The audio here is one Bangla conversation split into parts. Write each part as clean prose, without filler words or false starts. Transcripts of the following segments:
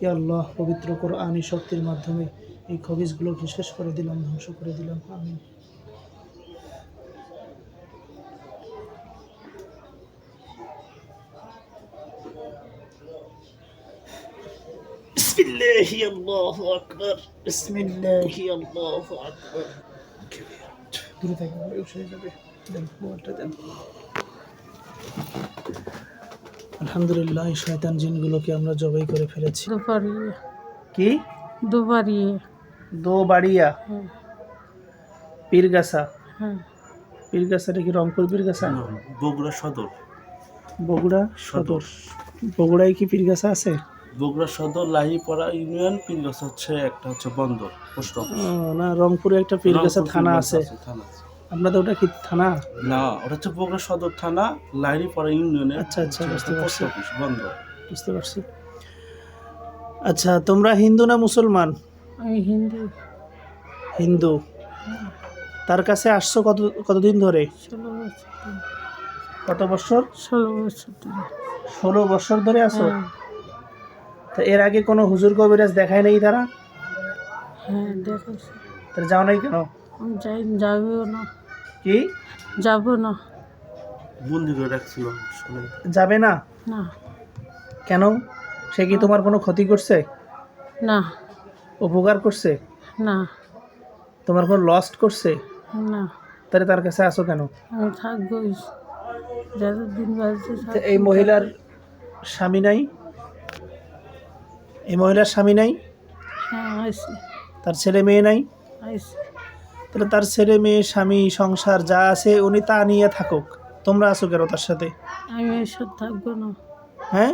ইয়া আল্লাহ, পবিত্র কোরআনী শক্তির মাধ্যমে এই খবিসগুলোকে শেষ করে দিলাম, ধ্বংস করে দিলাম। আমিন। বিসমিল্লাহি আল্লাহু আকবার, বিসমিল্লাহি আল্লাহু আকবার। দূরে থাকবে, উঠে যাবে। দেন মোবাইলটা দেন। আলহামদুলিল্লাহ, এই শয়তান জিনগুলোকে আমরা জবাই করে ফেলেছি। কি দোবাড়িয়া পীরগাছা? পীরগাছাটা কি রংপুর পীরগাছা? বগুড়া সদর। বগুড়া সদর। বগুড়ায় কি পীরগাছা আছে? বগুড়া সদর লাহিপাড়া ইউনিয়ন, পীরগাছা হচ্ছে একটা হচ্ছে বন্দর পোস্ট অফিস। না, রংপুরে একটা পীরগাছা থানা আছে। আপনাদের ওটা কি থানা? না, ওটা হচ্ছে বগুড়া সদর থানা, লাহিপাড়া ইউনিয়নের। আচ্ছা আচ্ছা, বুঝতে পোস্ট পারছি, অফিস বন্দর। বুঝতে পারছি। আচ্ছা, তোমরা হিন্দু না মুসলমান? আমি হিন্দু। হিন্দু। তার কাছে আসছো কতদিন ধরে? 16 বছর ধরে। কত বছর? 16 বছর ধরে। 16 বছর ধরে আছো? হ্যাঁ। তা এর আগে কোনো হুজুর কবিরাজ দেখায় নাই তারা? হ্যাঁ, দেখাচ্ছে। তারা যাও নাই কেন? আমি যাবো না। কি যাবো না। বন্দি করে রাখছিল। যাবে না? না। কেন? সে কি তোমার কোনো ক্ষতি করছে? না। উপকার করছে? না। তোমার কোনো লস্ট করছে? না। তাহলে তার কাছে আসো কেন? আমি থাকবোই যতদিন বাঁচতে। এই মহিলার স্বামী নাই? এই মহিলার স্বামী নাই? হ্যাঁ, আছে। তার ছেলে মেয়ে নাই? আছে। তাহলে তার ছেলে মেয়ে স্বামী সংসার যা আছে উনি তা নিয়ে থাকুক, তোমরা আসো কেন তার সাথে? আমি ওর সাথে থাকবো না। হ্যাঁ?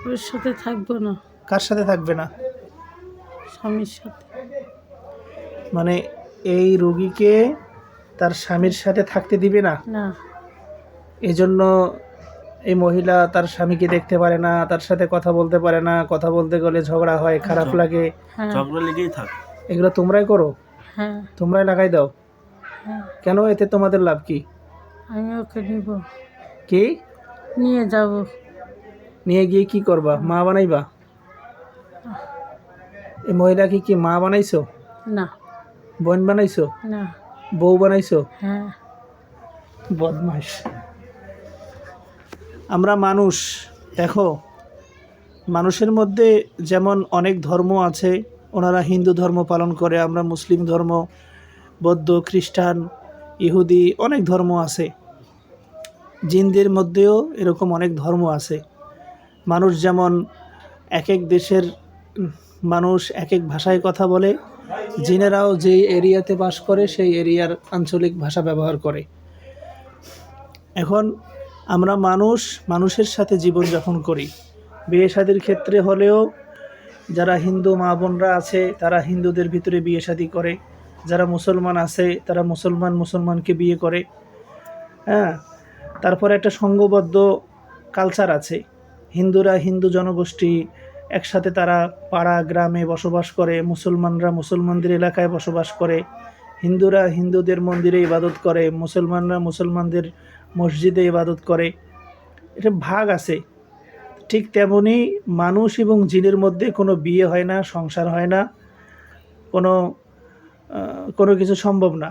ওর সাথে থাকবো না। কার সাথে থাকবে না? স্বামীর সাথে। মানে এই রোগীকে তার স্বামীর সাথে থাকতে দিবে না? না। এই জন্য এই মহিলা তার স্বামীকে দেখতে পারে না, তার সাথে কথা বলতে পারে না, কথা বলতে গেলে ঝগড়া হয়, খারাপ লাগে। হ্যাঁ। ঝগড়া লেগেই থাক। এগুলো তোমরাই করো? হ্যাঁ। তোমরাই লাগাই দাও? হ্যাঁ। কেন? এতে তোমাদের লাভ কি? আমি ওকে নিব। কি নিয়ে যাব। নিয়ে গিয়ে কি করবা? মা বানাইবা? এই মহিলাকে কি মা বানাইছো? না। বোন বানাইছো? না। বউ বানাইছো? হ্যাঁ। বদমাইশ। আমরা মানুষ, দেখো, মানুষের মধ্যে যেমন অনেক ধর্ম আছে, ওনারা হিন্দু ধর্ম পালন করে, আমরা মুসলিম ধর্ম, বৌদ্ধ, খ্রিস্টান, ইহুদি, অনেক ধর্ম আছে। জিনদের মধ্যেও এরকম অনেক ধর্ম আছে। মানুষ যেমন এক এক দেশের মানুষ এক এক ভাষায় কথা বলে, জিনেরাও যেই এরিয়াতে বাস করে সেই এরিয়ার আঞ্চলিক ভাষা ব্যবহার করে। এখন আমরা মানুষের সাথে জীবনযাপন করি। বিয়ে শাদীর ক্ষেত্রে হলেও যারা হিন্দু মা বোনরা আছে তারা হিন্দুদের ভিতরে বিয়ে শাদী করে, যারা মুসলমান আছে তারা মুসলমানকে বিয়ে করে। হ্যাঁ, তারপরে একটা সংঘবদ্ধ কালচার আছে। হিন্দুরা হিন্দু জনগোষ্ঠী একসাথে তারা পাড়া গ্রামে বসবাস করে, মুসলমানরা মুসলমানদের এলাকায় বসবাস করে, হিন্দুরা হিন্দুদের মন্দিরে ইবাদত করে, মুসলমানরা মুসলমানদের মসজিদে ইবাদত করে। এটা ভাগ আছে। ঠিক তেমনি মানুষ এবং জিনের মধ্যে কোনো বিয়ে হয় না, সংসার হয় না, কোনো কিছু সম্ভব না।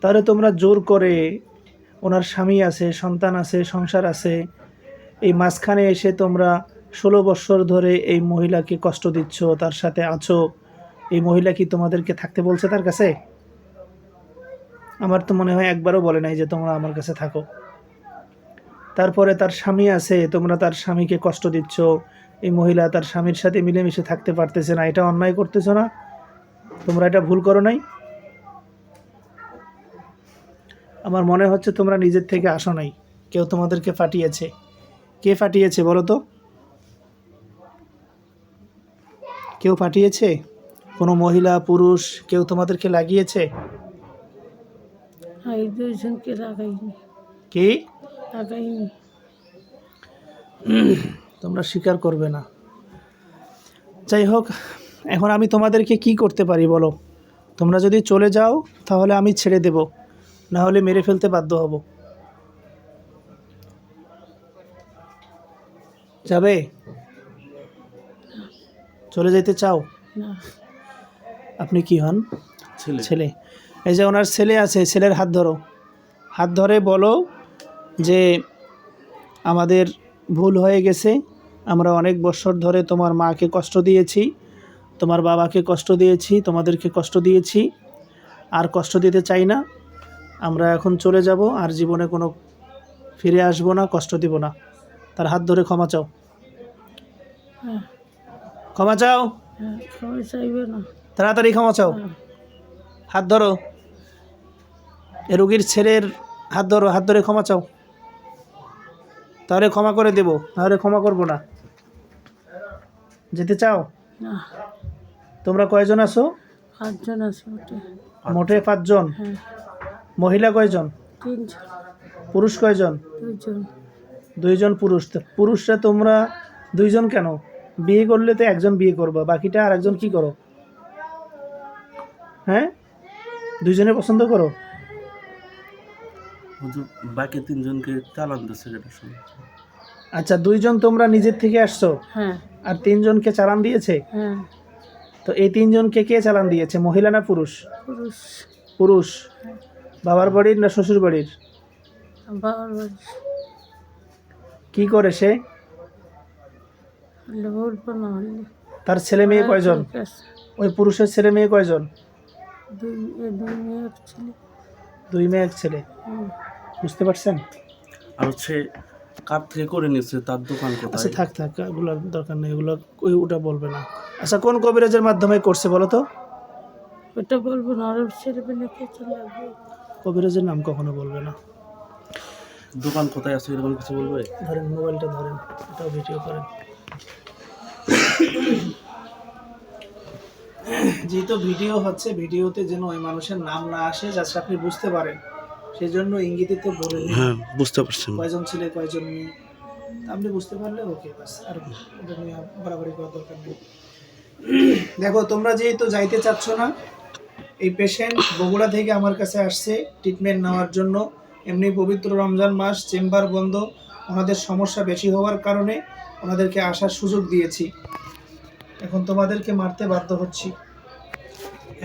তাহলে তোমরা জোর করে, ওনার স্বামী আছে, সন্তান আছে, সংসার আছে, এই মাঝখানে এসে তোমরা 16 বছর ধরে এই মহিলাকে কষ্ট দিচ্ছ, তার সাথে আছো। এই মহিলা কি তোমাদেরকে থাকতে বলছে তার কাছে? আমার তো মনে হয় একবারও বলে নাই যে তোমরা আমার কাছে থাকো। তারপরে তার স্বামী আছে, তোমরা তার স্বামীকে কষ্ট দিচ্ছ। এই মহিলা তার স্বামীর সাথে মিলেমিশে থাকতে পারতেছে না, এটা অন্যায় করতেছো না? তোমরা এটা ভুল করো নাই? আমার মনে হচ্ছে তোমরা নিজের থেকে আসো নাই, কেউ তোমাদেরকে পাঠিয়েছে। কে পাঠিয়েছে বলো তো? কেউ পাঠিয়েছে? কোনো মহিলা পুরুষ কেউ তোমাদেরকে লাগিয়েছে? এই দুইজনকে লাগাইনি। কি লাগাইনি? তোমরা স্বীকার করবে না। যাই হোক, এখন আমি তোমাদেরকে কি করতে পারি বলো? তোমরা যদি চলে যাও তাহলে আমি ছেড়ে দেব, না হলে মেরে ফেলতে বাধ্য হব। যাবে? চলে যেতে চাও? না, আপনি কি হন? ছেলে। ছেলে। এই যে ওনার ছেলে আছে, ছেলের হাত ধরো, হাত ধরে বলো যে আমাদের ভুল হয়ে গেছে, আমরা অনেক বছর ধরে তোমার মাকে কষ্ট দিয়েছি, তোমার বাবাকে কষ্ট দিয়েছি, তোমাদেরকে কষ্ট দিয়েছি, আর কষ্ট দিতে চাই না, আমরা এখন চলে যাব, আর জীবনে কোনো ফিরে আসবো না, কষ্ট দিব না। তার হাত ধরে ক্ষমা চাও, হ্যাঁ, ক্ষমা চাও, হ্যাঁ, সবাই চাইবে না। তাড়াতাড়ি ক্ষমা চাও। হ্যাঁ, হাত ধরো, এ রোগীর ছেলের হাত ধরো, হাত ধরে ক্ষমা চাও, তাহলে ক্ষমা করে দেব, নাহলে ক্ষমা করব না। যেতে চাও? না, তোমরা কয়জন আছো? 5 জন আছে ওটা। মোটে 5 জন। হ্যাঁ, মহিলা কয়জন? 3 জন, পুরুষ কয়জন? 2 জন। 2 জন পুরুষ। তো পুরুষরা তোমরা 2 জন কেন? বিয়ে করলে তো একজন বিয়ে করবা, বাকিটা আর একজন কি করো? হ্যাঁ, 2 জনে পছন্দ করো? হুজুর বাকি 3 জনকে চালান দিচ্ছে এটা শুনে। আচ্ছা, 2 জন তোমরা নিজের থেকে আসছো, হ্যাঁ, আর 3 জনকে চালান দিয়েছে। হ্যাঁ, তো এই 3 জনকে কে চালান দিয়েছে, মহিলা না পুরুষ? পুরুষ। পুরুষ। বাবার বাড়ির না শ্বশুর বাড়ির? বাবার বাড়ি। কি করে সে? হলে বলবো না হলে। তার ছেলে মেয়ে কয়জন? ঠিক আছে। ওই পুরুষের ছেলে মেয়ে কয়জন? 2 মেয়ের ছেলে। 2 মেয়ে 1 ছেলে। হুম। বুঝতে পারছেন? আর হচ্ছে কার থেকে করে নিচ্ছে, তার দোকান আচ্ছা, কোথায়? থাক থাক, এগুলোর দরকার নেই, এগুলো ওটা বলবে না। আচ্ছা, কোন কবিরাজের মাধ্যমে করছে বলো তো? ওটা বলবো না, আরো ছেলে পেলে খেতে লাগবে। কবিরাজের নাম কখনো বলবে না। দোকান কোথায় আছে এরকম কিছু বলবে? ধরেন, মোবাইলটা ধরেন, এটাও ভিডিও করেন। যেহেতু ভিডিও হচ্ছে, ভিডিওতে যেন ওই মানুষের নাম না আসে, যাতে আপনি বুঝতে পারেন, সেই জন্য ইঙ্গিতে তো বলে নিন হ্যাঁ, বুঝতে পারছেন। কয়জন ছেলে কয়জন মেয়ে, আপনি বুঝতে পারলে ওকে, বাস। আর ওটা নিয়ে বাড়াবাড়ি করার দরকার নেই। দেখো, তোমরা যেহেতু যাইতে চাচ্ছ না, এই পেশেন্ট বগুড়া থেকে আমার কাছে আসছে ট্রিটমেন্ট নেওয়ার জন্য। এমনি পবিত্র রমজান মাস, চেম্বার বন্ধ, ওনাদের সমস্যা বেশি হওয়ার কারণে ওনাদেরকে আসার সুযোগ দিয়েছি। এখন তোমাদেরকে মারতে বাধ্য হচ্ছি।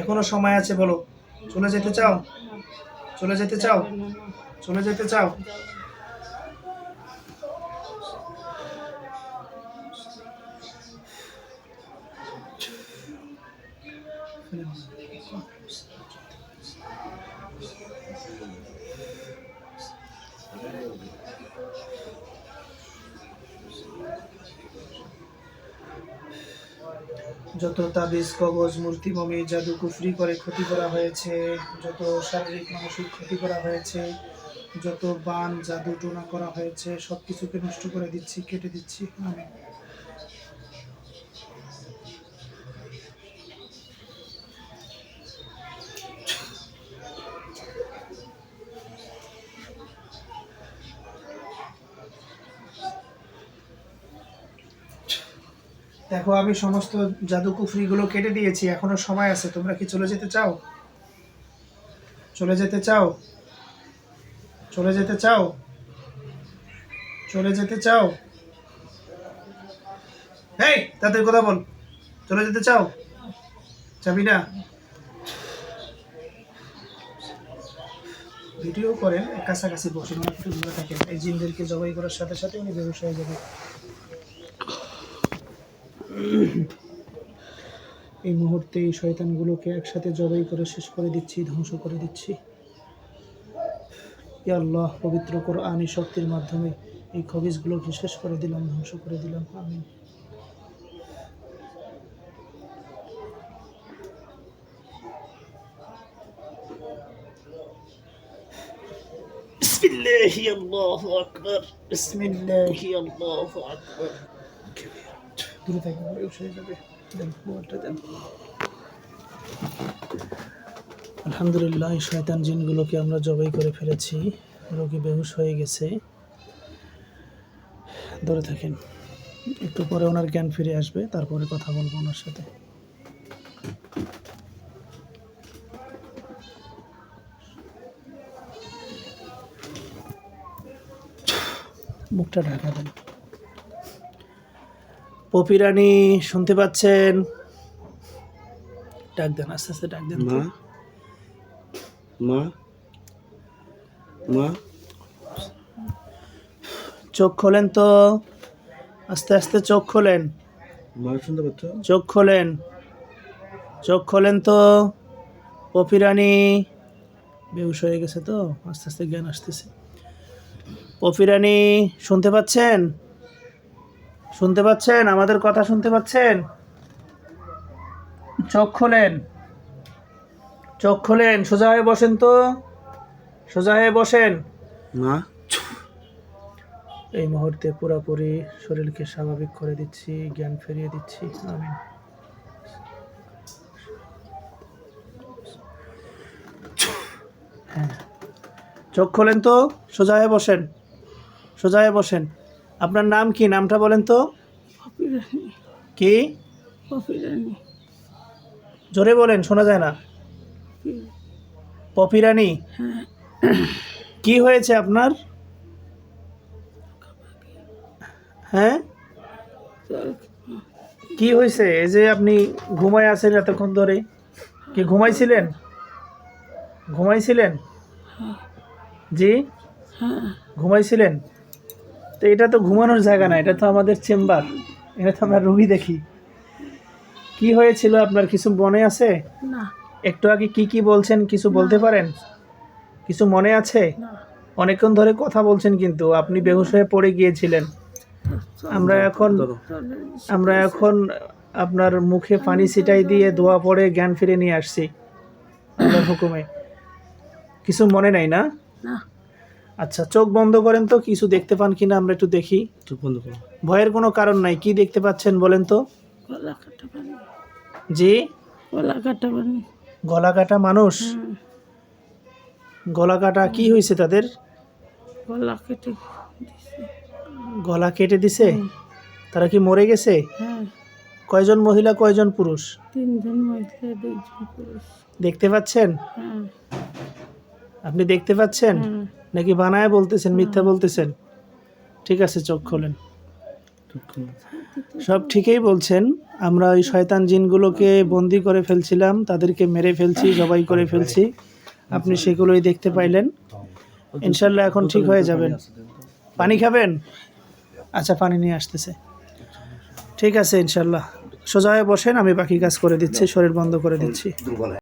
এখনো সময় আছে, বলো, চলে যেতে চাও? চলে যেতে চাও? চলে যেতে চাও? যত তাবিজ, কবজ, মূর্তি, মমি, জাদু, কুফরি করে ক্ষতি করা হয়েছে, যত শারীরিক মানসিক ক্ষতি করা হয়েছে, যত বান জাদু টোনা করা হয়েছে, সব কিছুকে নষ্ট করে দিচ্ছি, কেটে দিচ্ছি। আমিন। দেখো, আমি সমস্ত জাদু কুফরিগুলো কেটে দিয়েছি, এখনো সময় আছে। তোমরা কি চলে যেতে চাও? চলে যেতে চাও? চলে যেতে চাও? চলে যেতে চাও? এই, তাদের কথা বল। চলে যেতে চাও? যাবি না? ভিডিও করেন, কাছাকাছি বসে না, একটু দূরে থাকেন। এই জিনদেরকে জবাই করার সাথে সাথে উনি বেহুশ হয়ে যাবে। এই মুহূর্তে এই শয়তানগুলোকে একসাথে জবাই করে শেষ করে দিচ্ছি, ধ্বংস করে দিচ্ছি। ইয়া আল্লাহ, পবিত্র কোরআনী শক্তির মাধ্যমে এই খবিজগুলোকে শেষ করে দিলাম, ধ্বংস করে দিলাম। আমিন। বিসমিল্লাহি আল্লাহু আকবার, বিসমিল্লাহি আল্লাহু আকবার। দূরে থাকবে, বেহুশ হয়ে যাবে। দেন, মোবাইলটা দেন। আলহামদুলিল্লাহ, এই শয়তান জিনগুলোকে আমরা জবাই করে ফেলেছি, রোগী বেহুশ হয়ে গেছে। ধরে থাকেন, একটু পরে ওনার জ্ঞান ফিরে আসবে, তারপরে কথা বলবো ওনার সাথে। মুখটা ঢাকা দেন। পপি রানী শুনতে পাচ্ছেন? ডাক দেন, আস্তে আস্তে ডাক দেন তো। মা মা মা চোখ খোলেন তো, আস্তে আস্তে চোখ খোলেন, মা শুনতে পাচ্ছ? চোখ খোলেন, চোখ খোলেন তো। পপি রানী বেহুশ হয়ে গেছে তো, আস্তে আস্তে জ্ঞান আসতেছে। পপি রানী শুনতে পাচ্ছেন? শুনতে পাচ্ছেন? আমাদের কথা শুনতে পাচ্ছেন? চোখ খোলেন, চোখ খোলেন, সোজা হয়ে বসেন তো, সোজা হয়ে বসেন। মা এই মুহূর্তে পুরোপুরি শরীরকে স্বাভাবিক করে দিচ্ছি, জ্ঞান ফিরিয়ে দিচ্ছি। আমিন। হ্যাঁ, চোখ খোলেন তো, সোজা হয়ে বসেন, সোজা হয়ে বসেন। আপনার নাম কি? নামটা বলেন তো। পপি রানী, কি? পপি রানী, জোরে বলেন, শোনা যায় না। পপি রানী, কি হয়েছে আপনার? হ্যাঁ, কি হয়েছে? এই যে আপনি ঘুমায় আছেন এতক্ষণ ধরে, কি ঘুমাইছিলেন? ঘুমাইছিলেন? জি, হ্যাঁ, ঘুমাইছিলেন? তো এটা তো ঘুমানোর জায়গা না, এটা তো আমাদের চেম্বার, এটা তো আমরা রুগী দেখি। কি হয়েছিল আপনার, কিছু মনে আছে? না, একটু আগে কি কি বলছেন, কিছু বলতে পারেন? কিছু মনে আছে? না, অনেকক্ষণ ধরে কথা বলছেন কিন্তু আপনি বেহুশ হয়ে পড়ে গিয়েছিলেন। আমরা এখন আপনার মুখে পানি ছিটাই দিয়ে দোয়া পড়ে জ্ঞান ফিরে নিয়ে আসছি আল্লাহর হুকুমে। কিছু মনে নাই না? না, আচ্ছা, চোখ বন্ধ করেন তো, কিছু দেখতে পান কিনা আমরা একটু দেখি। চুপ বন্ধ করো। ভয়ের কোনো কারণ নাই, কি দেখতে পাচ্ছেন বলেন তো। গলা কাটা পানি, জি, গলা কাটা পানি, গলা কাটা মানুষ। গলা কাটা, কি হয়েছে তাদের? গলা কেটে দিছে। গলা কেটে দিছে? তারা কি মরে গেছে? হ্যাঁ, কয়জন মহিলা, কয়জন পুরুষ 3 জন মহিলা 2 জন পুরুষ। দেখতে পাচ্ছেন? হ্যাঁ, আপনি দেখতে পাচ্ছেন হ্যাঁ, নাকি বানায় বলতেছেন, মিথ্যা বলতেছেন? ঠিক আছে, চোখ খোলেন। চুপ করো। সব ঠিকই বলছেন। আমরা ওই শয়তান জিনগুলোকে বন্দি করে ফেলছিলাম, তাদেরকে মেরে ফেলছি, জবাই করে ফেলছি। আপনি সেগুলোই দেখতে পাইলেন। ইনশাল্লাহ এখন ঠিক হয়ে যাবেন। পানি খাবেন? আচ্ছা, পানি নিয়ে আসতেছে। ঠিক আছে, ইনশাল্লাহ সোজা হয়ে বসেন, আমি বাকি কাজ করে দিচ্ছি, শরীর বন্ধ করে দিচ্ছি।